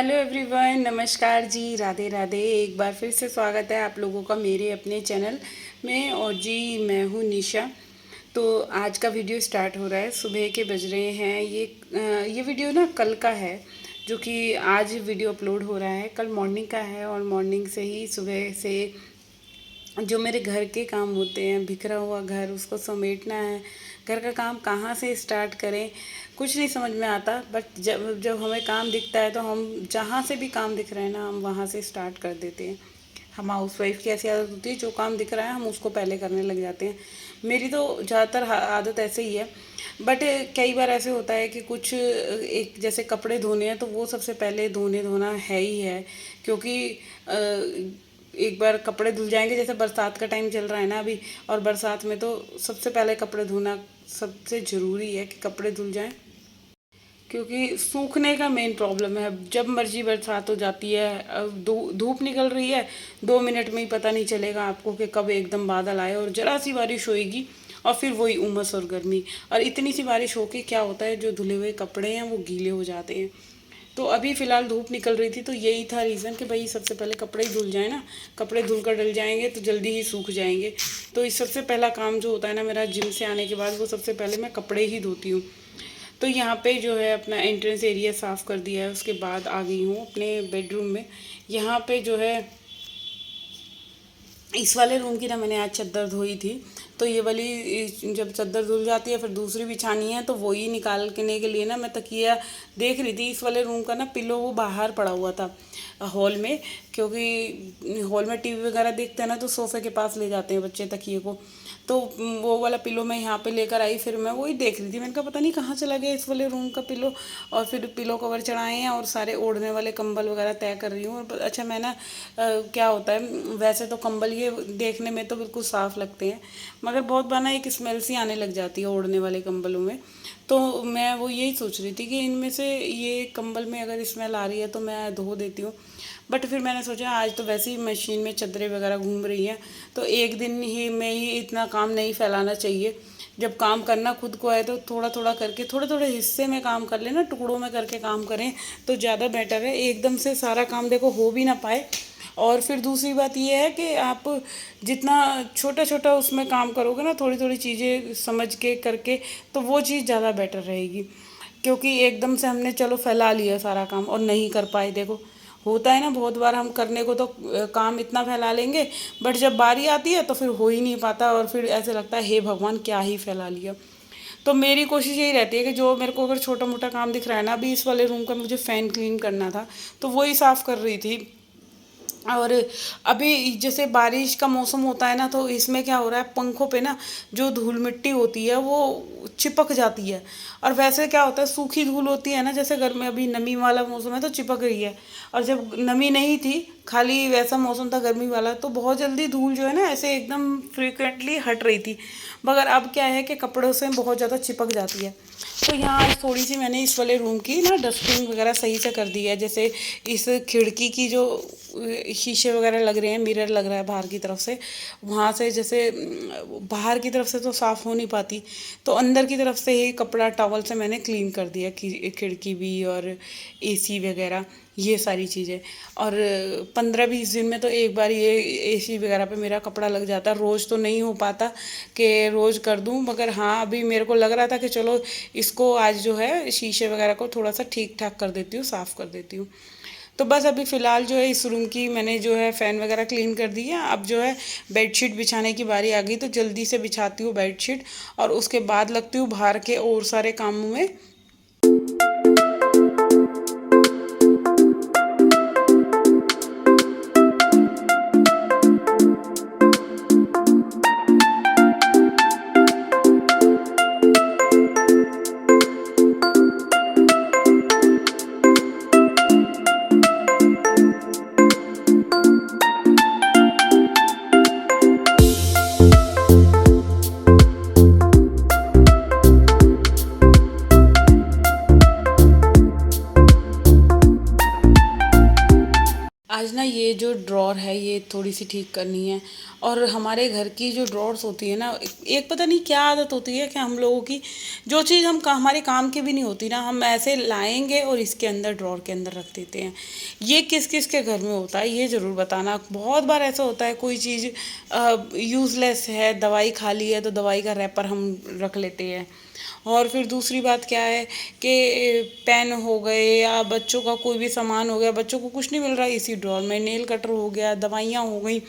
Hello everyone, नमस्कार जी, राधे राधे। एक बार फिर से स्वागत है आप लोगों का मेरे अपने चैनल में। और जी, मैं हूँ निशा। तो आज का वीडियो स्टार्ट हो रहा है। सुबह के बज रहे हैं ये वीडियो ना कल का है, जो कि आज वीडियो अपलोड हो रहा है। कल मॉर्निंग का है और मॉर्निंग से ही सुबह से जो मेरे घर के काम होते हैं, बिखरा हुआ घर, उसको समेटना है। घर का काम कहाँ से स्टार्ट करें कुछ नहीं समझ में आता। बट जब जब हमें काम दिखता है तो हम जहाँ से भी काम दिख रहा है ना, हम वहाँ से स्टार्ट कर देते हैं। हम हाउस वाइफ की ऐसी आदत होती है, जो काम दिख रहा है हम उसको पहले करने लग जाते हैं। मेरी तो ज़्यादातर आदत ऐसे ही है। बट कई बार ऐसे होता है कि कुछ एक जैसे कपड़े धोने हैं तो वो सबसे पहले धोना है ही है। क्योंकि एक बार कपड़े धुल जाएंगे, जैसे बरसात का टाइम चल रहा है ना अभी, और बरसात में तो सबसे पहले कपड़े धोना सबसे ज़रूरी है कि कपड़े धुल जाएं। क्योंकि सूखने का मेन प्रॉब्लम है। जब मर्जी बरसात हो जाती है, अब धूप निकल रही है, 2 मिनट में ही पता नहीं चलेगा आपको कि कब एकदम बादल आए और ज़रा सी बारिश होएगी और फिर वही उमस और गर्मी। और इतनी सी बारिश होके क्या होता है, जो धुले हुए कपड़े हैं वो गीले हो जाते हैं। तो अभी फ़िलहाल धूप निकल रही थी तो यही था रीज़न कि भाई सबसे पहले कपड़े ही धुल जाए ना। कपड़े धुल कर डल जाएंगे तो जल्दी ही सूख जाएंगे। तो इस सबसे पहला काम जो होता है ना मेरा जिम से आने के बाद, वो सबसे पहले मैं कपड़े ही धोती हूँ। तो यहाँ पे जो है अपना एंट्रेंस एरिया साफ़ कर दिया है। उसके बाद आ गई हूँ अपने बेडरूम में। यहाँ पे जो है इस वाले रूम की ना मैंने आज चादर धोई थी। तो ये वाली जब चादर धुल जाती है फिर दूसरी बिछानी है, तो वही निकालने के लिए ना मैं तकिया देख रही थी। इस वाले रूम का ना पिलो वो बाहर पड़ा हुआ था हॉल में। क्योंकि हॉल में टीवी वगैरह देखते हैं ना, तो सोफ़े के पास ले जाते हैं बच्चे तकिए को। तो वो वाला पिलो मैं यहाँ पे लेकर आई। फिर मैं वही देख रही थी, मैंने कहा पता नहीं कहाँ चला गया इस वाले रूम का पिलो। और फिर पिलो कवर चढ़ाए हैं और सारे ओढ़ने वाले कंबल वगैरह तय कर रही हूँ। और अच्छा, मैं ना क्या होता है, वैसे तो कंबल ये देखने में तो बिल्कुल साफ़ लगते हैं, मगर बहुत बार ना एक स्मेल सी आने लग जाती है ओढ़ने वाले कंबलों में। तो मैं वो यही सोच रही थी कि इनमें से ये कंबल में अगर स्मेल आ रही है तो मैं धो देती हूँ। बट फिर मैंने सोचा आज तो वैसे ही मशीन में चादरें वगैरह घूम रही हैं, तो एक दिन ही में ही इतना काम नहीं फैलाना चाहिए। जब काम करना खुद को है तो थोड़ा थोड़ा करके, थोड़े थोड़े हिस्से में काम कर लेना, टुकड़ों में करके काम करें तो ज़्यादा बेटर है। एकदम से सारा काम देखो हो भी ना पाए। और फिर दूसरी बात ये है कि आप जितना छोटा छोटा उसमें काम करोगे ना, थोड़ी थोड़ी चीज़ें समझ के करके, तो वो चीज़ ज़्यादा बेटर रहेगी। क्योंकि एकदम से हमने चलो फैला लिया सारा काम और नहीं कर पाए। देखो होता है ना बहुत बार, हम करने को तो काम इतना फैला लेंगे, बट जब बारी आती है तो फिर हो ही नहीं पाता और फिर ऐसे लगता है हे भगवान क्या ही फैला लिया। तो मेरी कोशिश यही रहती है कि जो मेरे को अगर छोटा मोटा काम दिख रहा है ना, अभी इस वाले रूम का मुझे फ़ैन क्लीन करना था तो वही साफ़ कर रही थी। और अभी जैसे बारिश का मौसम होता है ना, तो इसमें क्या हो रहा है, पंखों पे ना जो धूल मिट्टी होती है वो चिपक जाती है। और वैसे क्या होता है, सूखी धूल होती है ना, जैसे घर में अभी नमी वाला मौसम है तो चिपक रही है। और जब नमी नहीं थी, खाली वैसा मौसम था गर्मी वाला, तो बहुत जल्दी धूल जो है ना ऐसे एकदम फ्रिक्वेंटली हट रही थी। मगर अब क्या है कि कपड़ों से बहुत ज़्यादा चिपक जाती है। तो यहाँ आज थोड़ी सी मैंने इस वाले रूम की ना डस्टिंग वगैरह सही से कर दी है। जैसे इस खिड़की की जो शीशे वगैरह लग रहे हैं, मिरर लग रहा है बाहर की तरफ से, वहाँ से जैसे बाहर की तरफ से तो साफ़ हो नहीं पाती, तो अंदर की तरफ से ही कपड़ा टॉवल से मैंने क्लीन कर दिया खिड़की भी और एसी वगैरह, ये सारी चीज़ें। और 15-20 दिन में तो एक बार ये एसी वगैरह पे मेरा कपड़ा लग जाता है। रोज़ तो नहीं हो पाता कि रोज़ कर दूं, मगर हाँ अभी मेरे को लग रहा था कि चलो इसको आज जो है शीशे वगैरह को थोड़ा सा ठीक ठाक कर देती हूँ, साफ़ कर देती हूँ। तो बस अभी फ़िलहाल जो है इस रूम की मैंने जो है फ़ैन वगैरह क्लीन कर दी है। अब जो है बेडशीट बिछाने की बारी आ गई, तो जल्दी से बिछाती हूँ बेडशीट और उसके बाद लगती हूँ बाहर के और सारे कामों में। ना ये जो ड्रॉर है ये थोड़ी सी ठीक करनी है। और हमारे घर की जो ड्रॉर्स होती है ना, एक पता नहीं क्या आदत होती है कि हम लोगों की जो चीज़ हमारे काम की भी नहीं होती ना, हम ऐसे लाएंगे और इसके अंदर ड्रॉर के अंदर रख देते हैं। ये किस किस के घर में होता है ये ज़रूर बताना। बहुत बार ऐसा होता है कोई चीज़ यूज़लेस है, दवाई खाली है तो दवाई का रैपर हम रख लेते हैं। और फिर दूसरी बात क्या है कि पेन हो गए या बच्चों का कोई भी सामान हो गया, बच्चों को कुछ नहीं मिल रहा इसी ड्रॉर में, नेल कटर हो गया, दवाइयाँ हो गई।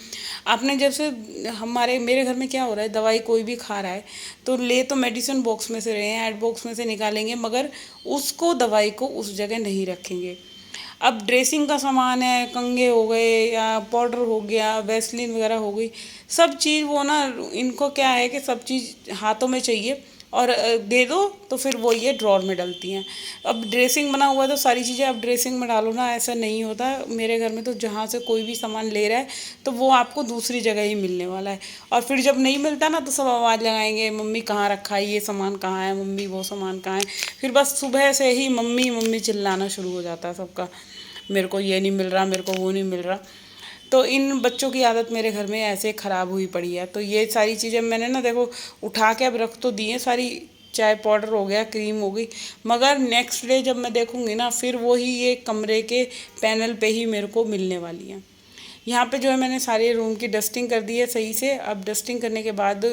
आपने जैसे हमारे मेरे घर में क्या हो रहा है, दवाई कोई भी खा रहा है तो ले तो मेडिसिन बॉक्स में से रहे हैं, एड बॉक्स में से निकालेंगे, मगर उसको दवाई को उस जगह नहीं रखेंगे। अब ड्रेसिंग का सामान है, कंघे हो गए या पाउडर हो गया, वैसलीन वगैरह हो गई, सब चीज़ वो ना, इनको क्या है कि सब चीज़ हाथों में चाहिए और दे दो तो फिर वो ये ड्रॉर में डलती हैं। अब ड्रेसिंग बना हुआ है तो सारी चीज़ें आप ड्रेसिंग में डालो ना, ऐसा नहीं होता। मेरे घर में तो जहाँ से कोई भी सामान ले रहा है तो वो आपको दूसरी जगह ही मिलने वाला है। और फिर जब नहीं मिलता ना तो सब आवाज़ लगाएंगे, मम्मी कहाँ रखा है ये सामान, कहाँ है मम्मी वो सामान कहाँ है। फिर बस सुबह से ही मम्मी मम्मी चिल्लाना शुरू हो जाता है सबका, मेरे को ये नहीं मिल रहा, मेरे को वो नहीं मिल रहा। तो इन बच्चों की आदत मेरे घर में ऐसे ख़राब हुई पड़ी है। तो ये सारी चीज़ें मैंने ना देखो उठा के अब रख तो दी हैं सारी, चाहे पाउडर हो गया, क्रीम हो गई, मगर नेक्स्ट डे जब मैं देखूँगी ना फिर वही ये कमरे के पैनल पे ही मेरे को मिलने वाली हैं। यहाँ पे जो है मैंने सारे रूम की डस्टिंग कर दी है सही से। अब डस्टिंग करने के बाद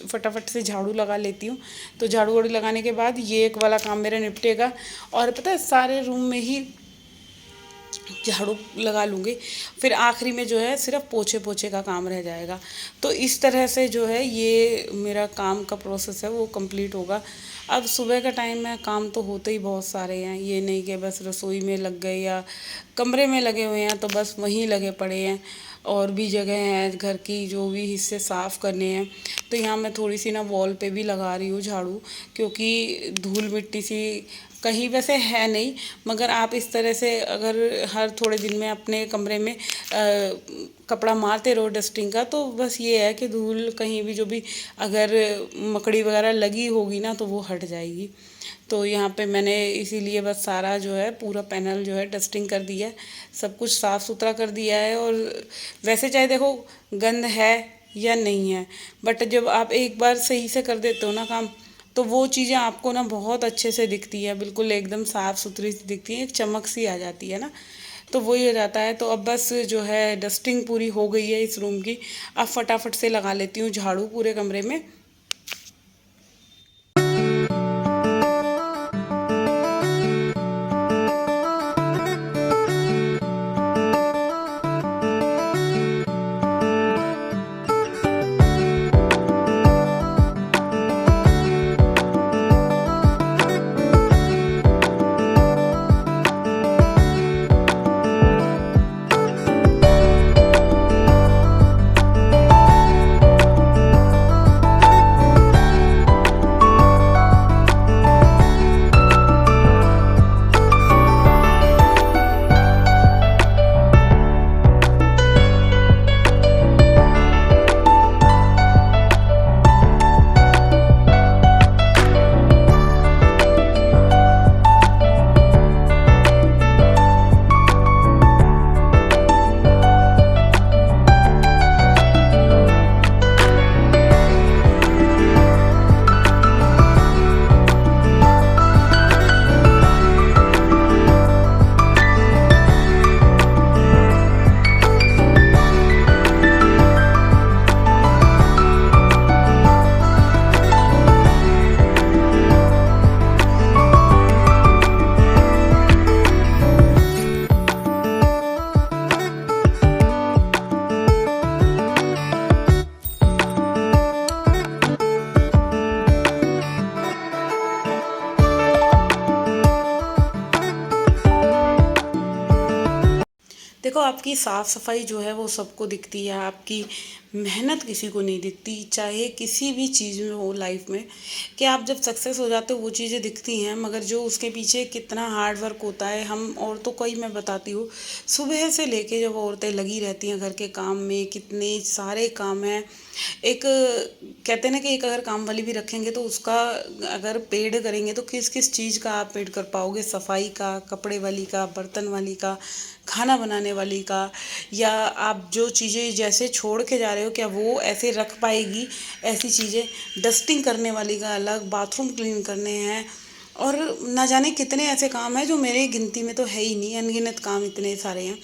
फटाफट से झाड़ू लगा लेती हूँ। तो झाड़ू वाड़ू लगाने के बाद ये एक वाला काम मेरा निपटेगा और पता है सारे रूम में ही झाड़ू लगा लूँगी। फिर आखिरी में जो है सिर्फ पोछे पोछे का काम रह जाएगा। तो इस तरह से जो है ये मेरा काम का प्रोसेस है वो कंप्लीट होगा। अब सुबह का टाइम है, काम तो होते ही बहुत सारे हैं, ये नहीं कि बस रसोई में लग गए या कमरे में लगे हुए हैं तो बस वहीं लगे पड़े हैं। और भी जगह हैं घर की जो भी हिस्से साफ़ करने हैं। तो यहाँ मैं थोड़ी सी ना वॉल पे भी लगा रही हूँ झाड़ू, क्योंकि धूल मिट्टी सी कहीं वैसे है नहीं, मगर आप इस तरह से अगर हर थोड़े दिन में अपने कमरे में कपड़ा मारते रहो डस्टिंग का, तो बस ये है कि धूल कहीं भी जो भी अगर मकड़ी वगैरह लगी होगी ना तो वो हट जाएगी। तो यहाँ पे मैंने इसीलिए बस सारा जो है पूरा पैनल जो है डस्टिंग कर दिया है, सब कुछ साफ़ सुथरा कर दिया है। और वैसे चाहे देखो गंद है या नहीं है, बट जब आप एक बार सही से कर देते हो ना काम तो वो चीज़ें आपको ना बहुत अच्छे से दिखती है, बिल्कुल एकदम साफ़ सुथरी सी दिखती है, एक चमक सी आ जाती है ना। तो वही हो जाता है। तो अब बस जो है डस्टिंग पूरी हो गई है इस रूम की। अब फटाफट से लगा लेती हूँ झाड़ू पूरे कमरे में। देखो आपकी साफ़ सफाई जो है वो सबको दिखती है, आपकी मेहनत किसी को नहीं दिखती, चाहे किसी भी चीज़ में हो लाइफ में, कि आप जब सक्सेस हो जाते हो वो चीज़ें दिखती हैं, मगर जो उसके पीछे कितना हार्ड वर्क होता है, हम औरतों को ही मैं बताती हूँ। सुबह से लेके जब औरतें लगी रहती हैं घर के काम में, कितने सारे काम हैं। एक कहते हैं ना कि एक अगर काम वाली भी रखेंगे तो उसका अगर पेड करेंगे तो किस किस चीज़ का आप पेड कर पाओगे, सफाई का, कपड़े वाली का, बर्तन वाली का, खाना बनाने वाली का, या आप जो चीज़ें जैसे छोड़ के जा रहे हो क्या वो ऐसे रख पाएगी, ऐसी चीज़ें, डस्टिंग करने वाली का अलग, बाथरूम क्लीन करने हैं, और ना जाने कितने ऐसे काम हैं जो मेरे गिनती में तो है ही नहीं, अनगिनत काम इतने सारे हैं।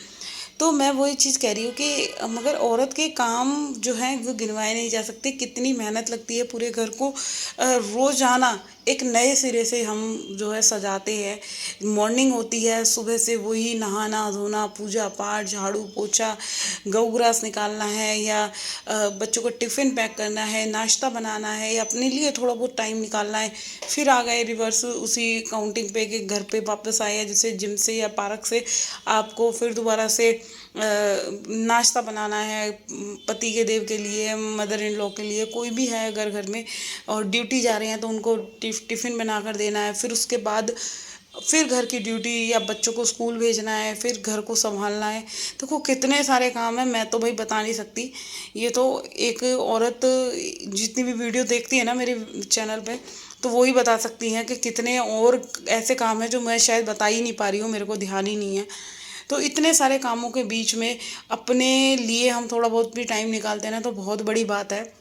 तो मैं वही चीज़ कह रही हूँ कि मगर औरत के काम जो हैं वो गिनवाए नहीं जा सकते, कितनी मेहनत लगती है पूरे घर को रोज़ाना एक नए सिरे से हम जो है सजाते हैं। मॉर्निंग होती है, सुबह से वही नहाना धोना, पूजा पाठ, झाड़ू पोछा, गऊ ग्रास निकालना है, या बच्चों को टिफ़िन पैक करना है, नाश्ता बनाना है, या अपने लिए थोड़ा बहुत टाइम निकालना है। फिर आ गए रिवर्स उसी काउंटिंग पे कि घर पे वापस आए हैं, जैसे जिम से या पार्क से, आपको फिर दोबारा से नाश्ता बनाना है, पति के देव के लिए, मदर इन लॉ के लिए, कोई भी है अगर घर में और ड्यूटी जा रहे हैं तो उनको टिफ़िन बना कर देना है। फिर उसके बाद फिर घर की ड्यूटी, या बच्चों को स्कूल भेजना है, फिर घर को संभालना है। देखो कितने सारे काम हैं, मैं तो भाई बता नहीं सकती। ये तो एक औरत जितनी भी वीडियो देखती है ना मेरे चैनल पे, तो वो ही बता सकती हैं कि कितने और ऐसे काम हैं जो मैं शायद बता ही नहीं पा रही हूँ, मेरे को ध्यान ही नहीं है। तो इतने सारे कामों के बीच में अपने लिए हम थोड़ा बहुत भी टाइम निकालते हैं ना, तो बहुत बड़ी बात है।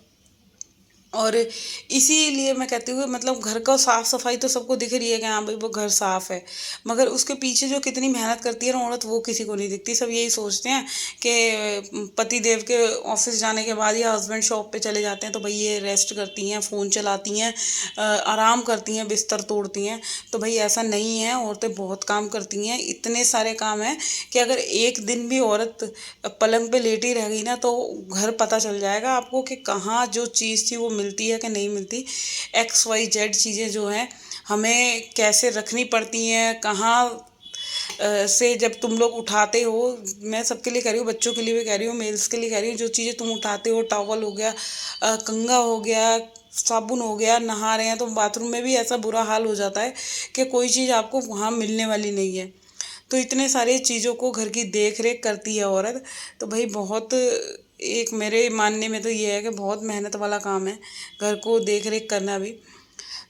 और इसीलिए मैं कहती हूँ कि मतलब घर का साफ सफाई तो सबको दिख रही है कि हाँ भाई वो घर साफ है, मगर उसके पीछे जो कितनी मेहनत करती है ना औरत, वो किसी को नहीं दिखती। सब यही सोचते हैं कि पति देव के ऑफिस जाने के बाद या हस्बैंड शॉप पे चले जाते हैं तो भाई ये रेस्ट करती हैं, फ़ोन चलाती हैं, आराम करती हैं, बिस्तर तोड़ती हैं। तो भाई ऐसा नहीं है, औरतें बहुत काम करती हैं, इतने सारे काम हैं कि अगर एक दिन भी औरत पलंग पे लेटी रह गई ना तो घर पता चल जाएगा आपको कि कहाँ जो चीज़ थी वो मिलती है कि नहीं मिलती। एक्स वाई जेड चीज़ें जो हैं हमें कैसे रखनी पड़ती हैं, कहाँ से जब तुम लोग उठाते हो, मैं सबके लिए कह रही हूँ, बच्चों के लिए भी कह रही हूँ, मेल्स के लिए कह रही हूँ, जो चीज़ें तुम उठाते हो, टॉवल हो गया, कंघा हो गया, साबुन हो गया, नहा रहे हैं तो बाथरूम में भी ऐसा बुरा हाल हो जाता है कि कोई चीज़ आपको वहाँ मिलने वाली नहीं है। तो इतने सारे चीज़ों को घर की देख रेख करती है औरत। तो भाई बहुत एक मेरे मानने में तो ये है कि बहुत मेहनत वाला काम है घर को देख रेख करना भी।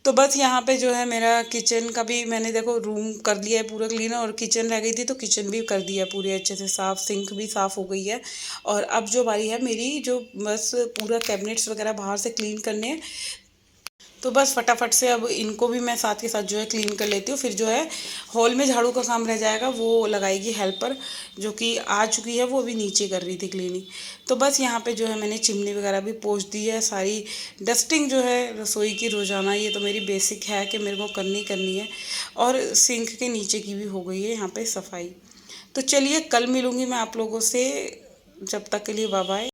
तो बस यहाँ पे जो है मेरा किचन का भी मैंने देखो रूम कर लिया है पूरा क्लीन, और किचन रह गई थी तो किचन भी कर दिया पूरे अच्छे से साफ़, सिंक भी साफ़ हो गई है। और अब जो बारी है मेरी, जो बस पूरा कैबिनेट्स वगैरह बाहर से क्लीन करने हैं, तो बस फटाफट से अब इनको भी मैं साथ के साथ जो है क्लीन कर लेती हूँ। फिर जो है हॉल में झाड़ू का काम रह जाएगा, वो लगाएगी हेल्पर जो कि आ चुकी है, वो अभी नीचे कर रही थी क्लीनिंग। तो बस यहाँ पे जो है मैंने चिमनी वगैरह भी पोंछ दी है, सारी डस्टिंग जो है रसोई की रोज़ाना, ये तो मेरी बेसिक है कि मेरे को करनी करनी है। और सिंक के नीचे की भी हो गई है यहाँ पे सफाई। तो चलिए कल मिलूँगी मैं आप लोगों से, जब तक के लिए बाय बाय।